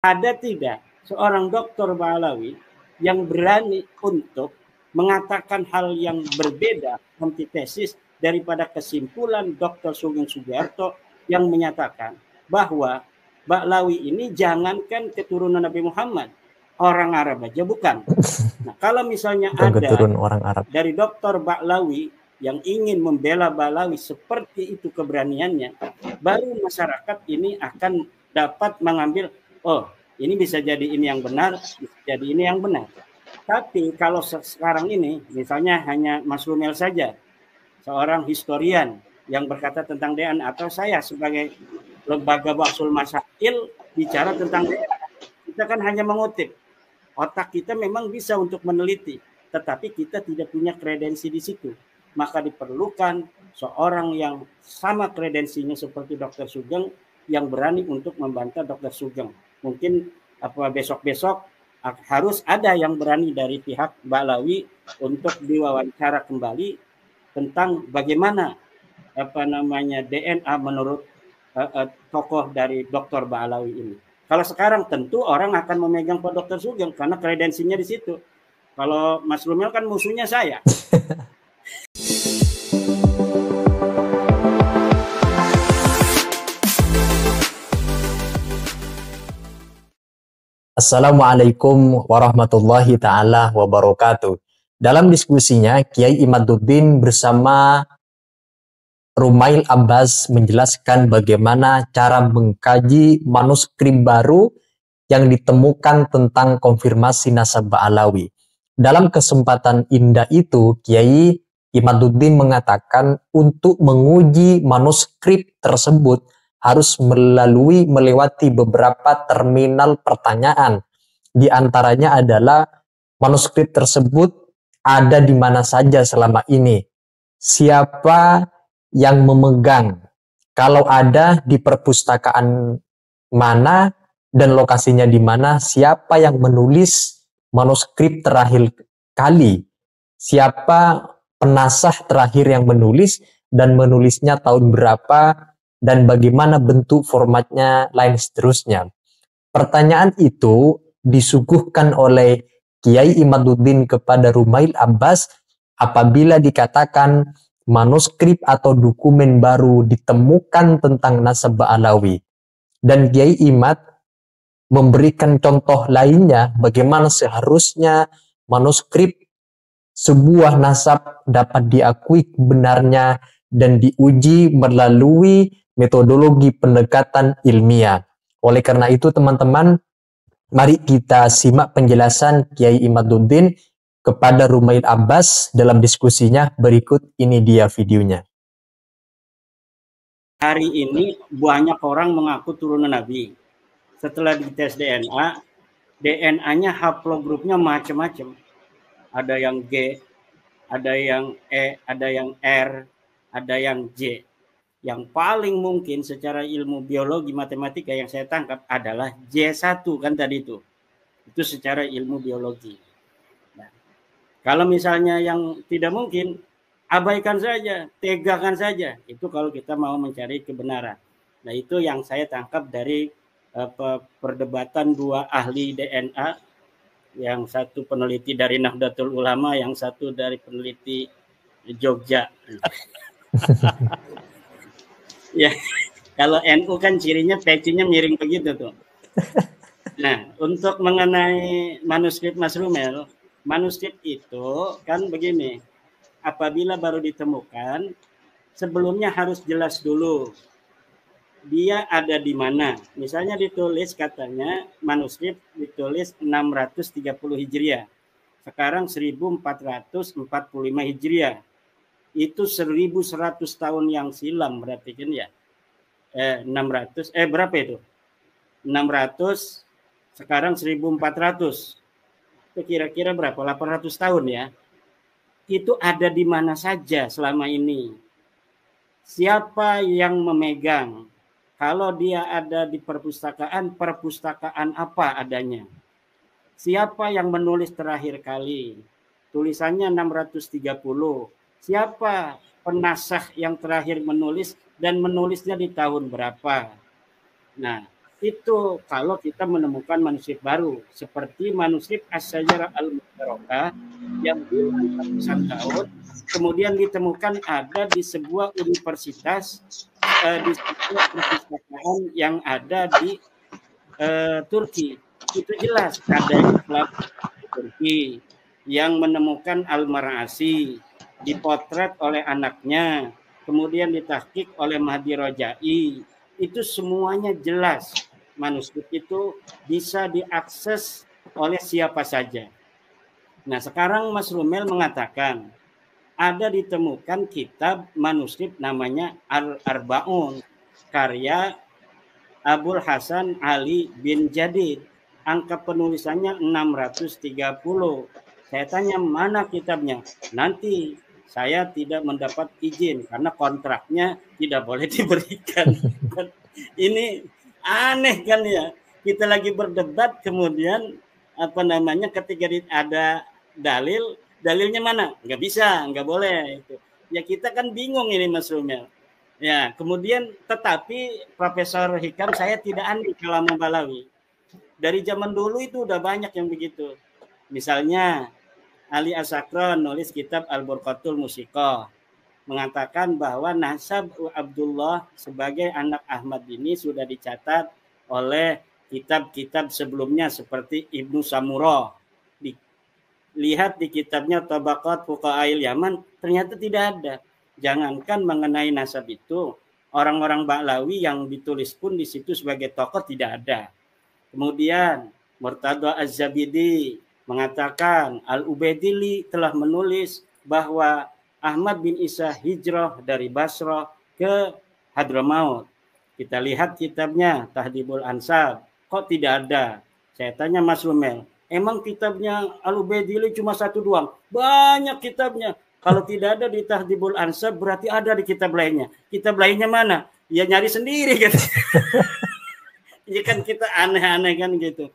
Ada tidak seorang Dr. Ba'alawi yang berani untuk mengatakan hal yang berbeda, antitesis daripada kesimpulan Dr. Sugeng Sugiarto yang menyatakan bahwa Ba'alawi ini jangankan keturunan Nabi Muhammad, orang Arab aja bukan. Nah, kalau misalnya ada orang Arab dari Dr. Ba'alawi yang ingin membela Ba'alawi seperti itu keberaniannya, baru masyarakat ini akan dapat mengambil, oh ini bisa jadi ini yang benar, bisa jadi ini yang benar. Tapi kalau sekarang ini, misalnya hanya Mas Rumel saja, seorang historian yang berkata tentang DNA, atau saya sebagai lembaga Bahsul Masail bicara tentang DNA, kita kan hanya mengutip. Otak kita memang bisa untuk meneliti, tetapi kita tidak punya kredensi di situ. Maka diperlukan seorang yang sama kredensinya seperti Dr. Sugeng yang berani untuk membantah Dr. Sugeng. Mungkin besok-besok harus ada yang berani dari pihak Ba'alawi untuk diwawancara kembali tentang bagaimana DNA menurut tokoh dari Dr. Ba'alawi ini. Kalau sekarang tentu orang akan memegang Pak Dr. Sugeng karena kredensinya di situ. Kalau Mas Rumel kan musuhnya saya. Assalamualaikum warahmatullahi ta'ala wabarakatuh. Dalam diskusinya, Kiai Imaduddin bersama Rumail Abbas menjelaskan bagaimana cara mengkaji manuskrip baru yang ditemukan tentang konfirmasi nasab Ba'alawi. Dalam kesempatan indah itu, Kiai Imaduddin mengatakan untuk menguji manuskrip tersebut harus melewati beberapa terminal pertanyaan. Di antaranya adalah manuskrip tersebut ada di mana saja selama ini. Siapa yang memegang? Kalau ada di perpustakaan mana dan lokasinya di mana? Siapa yang menulis manuskrip terakhir kali? Siapa penasah terakhir yang menulis dan menulisnya tahun berapa dan bagaimana bentuk formatnya lain seterusnya. Pertanyaan itu disuguhkan oleh Kiai Imaduddin kepada Rumail Abbas apabila dikatakan manuskrip atau dokumen baru ditemukan tentang nasab Ba'alawi. Dan Kiai Imad memberikan contoh lainnya bagaimana seharusnya manuskrip sebuah nasab dapat diakui benarnya dan diuji melalui metodologi pendekatan ilmiah. Oleh karena itu teman-teman, mari kita simak penjelasan Kiai Imaduddin kepada Rumail Abbas dalam diskusinya. Berikut ini dia videonya. Hari ini banyak orang mengaku turunan Nabi. Setelah dites DNA, DNA-nya haplogrupnya macam-macam. Ada yang G, ada yang E, ada yang R, ada yang J. Yang paling mungkin secara ilmu biologi matematika yang saya tangkap adalah J1 kan tadi itu. Itu secara ilmu biologi. Nah, kalau misalnya yang tidak mungkin, abaikan saja, tegakan saja. Itu kalau kita mau mencari kebenaran. Nah, itu yang saya tangkap dari perdebatan dua ahli DNA, yang satu peneliti dari Nahdlatul Ulama, yang satu dari peneliti Jogja. Ya, kalau NU kan cirinya pecinya miring begitu tuh. Nah, untuk mengenai manuskrip Mas Rumel, manuskrip itu kan begini, apabila baru ditemukan, sebelumnya harus jelas dulu dia ada di mana. Misalnya ditulis katanya manuskrip ditulis 630 Hijriah. Sekarang 1445 Hijriah. Itu 1100 tahun yang silam berarti kan ya. 600 berapa itu? 600 sekarang 1400. Itu kira-kira berapa? 800 tahun ya. Itu ada di mana saja selama ini. Siapa yang memegang? Kalau dia ada di perpustakaan, perpustakaan apa adanya? Siapa yang menulis terakhir kali? Tulisannya 630. Siapa penasah yang terakhir menulis dan menulisnya di tahun berapa? Nah, Itu kalau kita menemukan manuskrip baru seperti manuskrip As-Sajarah Al-Mubarakah yang hilang ratusan tahun, kemudian ditemukan ada di sebuah universitas di sebuah perpustakaan yang ada di Turki. Itu jelas adanya pelaku di Turki yang menemukan Al-Mar'asi, dipotret oleh anaknya, kemudian ditahqiq oleh Mahdi Rojai. Itu semuanya jelas. Manuskrip itu bisa diakses oleh siapa saja. Nah, sekarang Mas Rumel mengatakan ada ditemukan kitab manuskrip namanya Al-Arbaun karya Abul Hasan Ali bin Jadid. Angka penulisannya 630. Saya tanya mana kitabnya? Nanti saya tidak mendapat izin karena kontraknya tidak boleh diberikan. Ini aneh kan ya. Kita lagi berdebat kemudian apa namanya ketika ada dalilnya mana? Nggak bisa, nggak boleh itu. Ya kita kan bingung ini Mas Rumel. Ya, kemudian tetapi Profesor Hikam saya tidak anti kalau Balawi. Dari zaman dulu itu udah banyak yang begitu. Misalnya Ali Asakron nulis kitab Al-Burqatul Musiqah mengatakan bahwa nasab Abdullah sebagai anak Ahmad ini sudah dicatat oleh kitab-kitab sebelumnya seperti Ibnu Samurah. Lihat di kitabnya Tabaqat Fuqaha'il Yaman ternyata tidak ada. Jangankan mengenai nasab itu, orang-orang Ba'lawi yang ditulis pun di situ sebagai tokoh tidak ada. Kemudian Murtada Az-Zabidi mengatakan Al-Ubaidili telah menulis bahwa Ahmad bin Isa hijrah dari Basrah ke Hadramaut. Kita lihat kitabnya Tahdhibul Ansab. Kok tidak ada? Saya tanya Mas Rumel, emang kitabnya Al-Ubaidili cuma satu doang? Banyak kitabnya. Kalau tidak ada di Tahdhibul Ansab berarti ada di kitab lainnya. Kitab lainnya mana? Ya nyari sendiri gitu. Ya kan kita aneh-aneh kan gitu.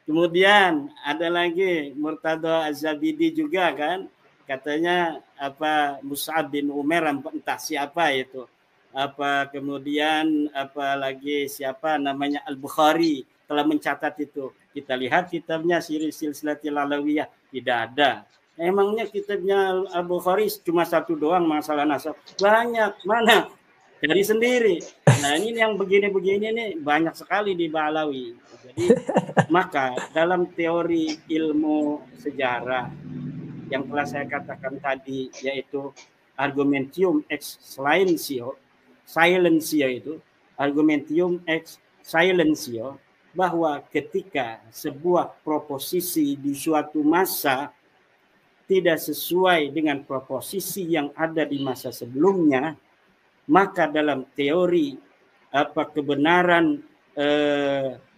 Kemudian ada lagi Murtada Az-Zabidi juga kan. Katanya apa Mus'ab bin Umar entah siapa itu. Apa kemudian apa lagi siapa namanya Al-Bukhari telah mencatat itu. Kita lihat kitabnya Silsilatul Alawiyah tidak ada. Emangnya kitabnya Al-Bukhari cuma satu doang masalah nasab? Banyak, mana? Dari sendiri. Nah ini yang begini-begini nih banyak sekali di Ba'lawi. Jadi maka dalam teori ilmu sejarah yang telah saya katakan tadi yaitu argumentium ex silencio itu argumentium ex silencio bahwa ketika sebuah proposisi di suatu masa tidak sesuai dengan proposisi yang ada di masa sebelumnya, maka dalam teori apa kebenaran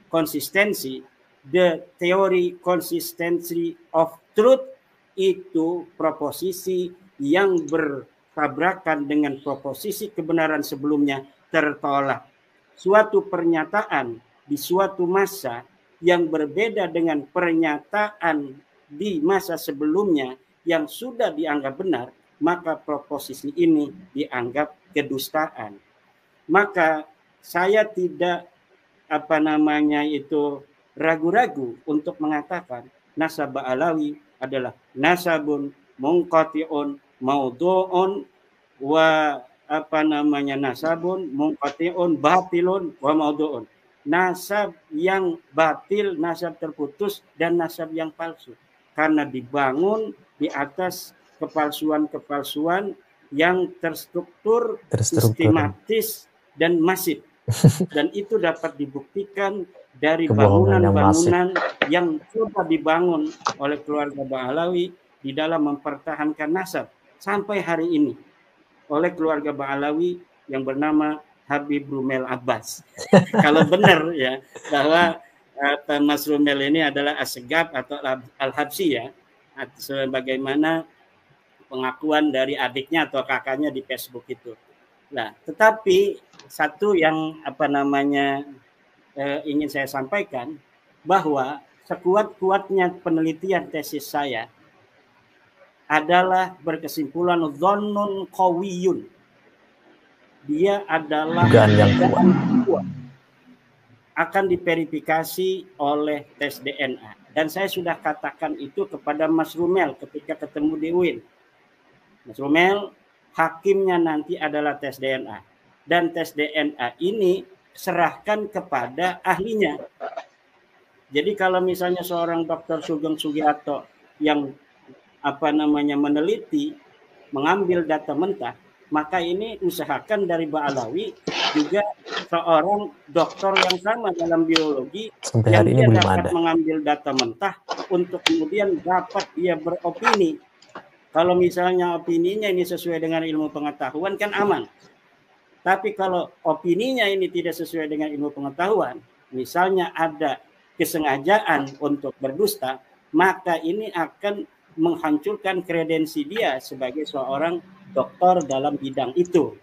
konsistensi, the theory consistency of truth itu proposisi yang bertabrakan dengan proposisi kebenaran sebelumnya tertolak. Suatu pernyataan di suatu masa yang berbeda dengan pernyataan di masa sebelumnya yang sudah dianggap benar, maka proposisi ini dianggap kedustaan. Maka saya tidak apa namanya itu ragu-ragu untuk mengatakan nasab Ba'lawi adalah nasabun munqati'un maudhu'un wa apa namanya nasabun munqati'un batilun wa maudhu'un. Nasab yang batil, nasab terputus dan nasab yang palsu karena dibangun di atas kepalsuan-kepalsuan yang terstruktur, sistematis dan masif. Dan itu dapat dibuktikan dari bangunan-bangunan yang coba dibangun oleh keluarga Ba'lawi di dalam mempertahankan nasab sampai hari ini oleh keluarga Ba'lawi yang bernama Habib Rumel Abbas. Kalau benar ya bahwa Mas Rumel ini adalah Asegab atau Al-Habsyi ya, sebagaimana pengakuan dari adiknya atau kakaknya di Facebook itu. Nah, tetapi satu yang apa namanya ingin saya sampaikan bahwa sekuat-kuatnya penelitian tesis saya adalah berkesimpulan dhannun qawiyun. Dia adalah dugaan yang kuat. akan diverifikasi oleh tes DNA. Dan saya sudah katakan itu kepada Mas Rumel ketika ketemu di UIN. Mas Rumel, hakimnya nanti adalah tes DNA. Dan tes DNA ini serahkan kepada ahlinya. Jadi kalau misalnya seorang Dr. Sugeng Sugiharto yang meneliti, mengambil data mentah, maka ini usahakan dari Mbak Alawi juga seorang dokter yang sama dalam biologi Sampai yang hari ini dia belum dapat ada. mengambil data mentah untuk kemudian dapat dia beropini. Kalau misalnya opininya ini sesuai dengan ilmu pengetahuan kan aman. Tapi kalau opininya ini tidak sesuai dengan ilmu pengetahuan, misalnya ada kesengajaan untuk berdusta, maka ini akan menghancurkan kredensi dia sebagai seorang dokter dalam bidang itu.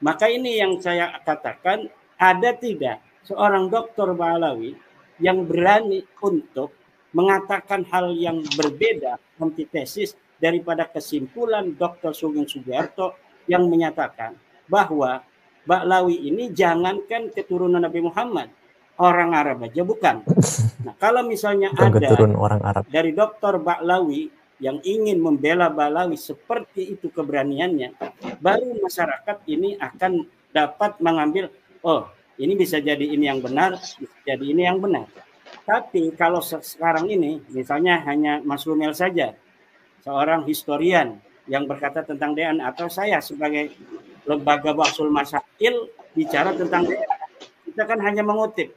Maka ini yang saya katakan, ada tidak seorang dokter Ba'alawi yang berani untuk mengatakan hal yang berbeda, antitesis daripada kesimpulan Dr. Sugeng Sugiharto yang menyatakan bahwa Ba'alawi ini jangankan keturunan Nabi Muhammad, orang Arab aja bukan. Nah, kalau misalnya ada orang Arab dari Dr. Ba'alawi yang ingin membela Ba'alawi seperti itu keberaniannya, baru masyarakat ini akan dapat mengambil, oh ini bisa jadi ini yang benar, bisa jadi ini yang benar. Tapi kalau sekarang ini, misalnya hanya Mas Rumel saja, seorang historian yang berkata tentang DNA, atau saya sebagai lembaga Bahsul Masail bicara tentang DNA, kita kan hanya mengutip.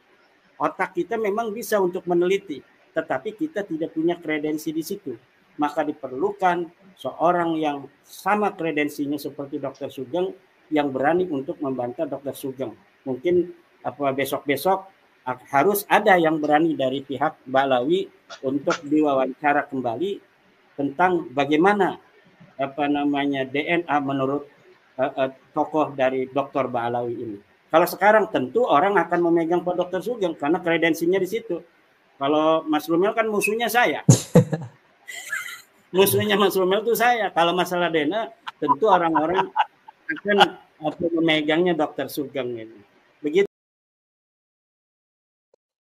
Otak kita memang bisa untuk meneliti, tetapi kita tidak punya kredensi di situ. Maka diperlukan seorang yang sama kredensinya seperti Dr. Sugeng yang berani untuk membantah Dr. Sugeng. Mungkin besok-besok harus ada yang berani dari pihak Ba'alawi untuk diwawancara kembali tentang bagaimana DNA menurut tokoh dari Dr. Ba'alawi ini. Kalau sekarang tentu orang akan memegang Pak Dr. Sugeng karena kredensinya di situ. Kalau Mas Rumel kan musuhnya saya. Musuhnya Mas Rumel itu saya. Kalau masalah DNA, tentu orang-orang akan memegangnya Dr. Sugeng ini. Begitu.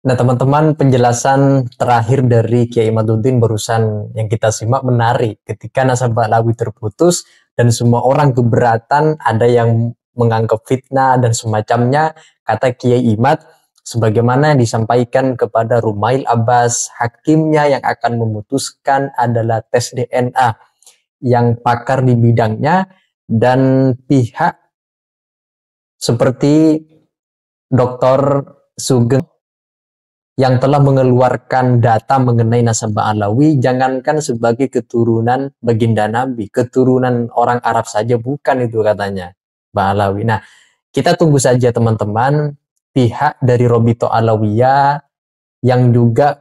Nah teman-teman, penjelasan terakhir dari Kiai Imaduddin barusan yang kita simak menarik. Ketika nasabah Ba'alawi terputus dan semua orang keberatan, ada yang menganggap fitnah dan semacamnya, kata Kiai Imad, sebagaimana yang disampaikan kepada Rumail Abbas, hakimnya yang akan memutuskan adalah tes DNA yang pakar di bidangnya, dan pihak seperti Dr. Sugeng yang telah mengeluarkan data mengenai nasabah Ba'alawi, jangankan sebagai keturunan baginda Nabi, keturunan orang Arab saja bukan itu katanya Ba'alawi. Nah, kita tunggu saja teman-teman, pihak dari Robito Alawiyah yang juga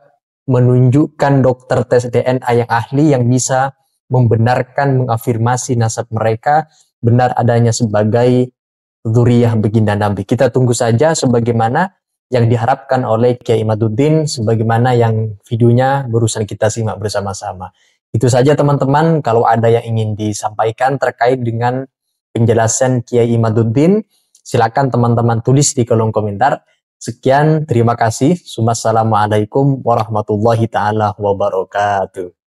menunjukkan dokter tes DNA yang ahli yang bisa membenarkan, mengafirmasi nasab mereka benar adanya sebagai dzurriyyah baginda Nabi. Kita tunggu saja sebagaimana yang diharapkan oleh Kiai Imaduddin, sebagaimana yang videonya barusan kita simak bersama-sama. Itu saja teman-teman, kalau ada yang ingin disampaikan terkait dengan penjelasan Kiai Imaduddin, silakan teman-teman tulis di kolom komentar. Sekian, terima kasih. Wassalamualaikum warahmatullahi taala wabarakatuh.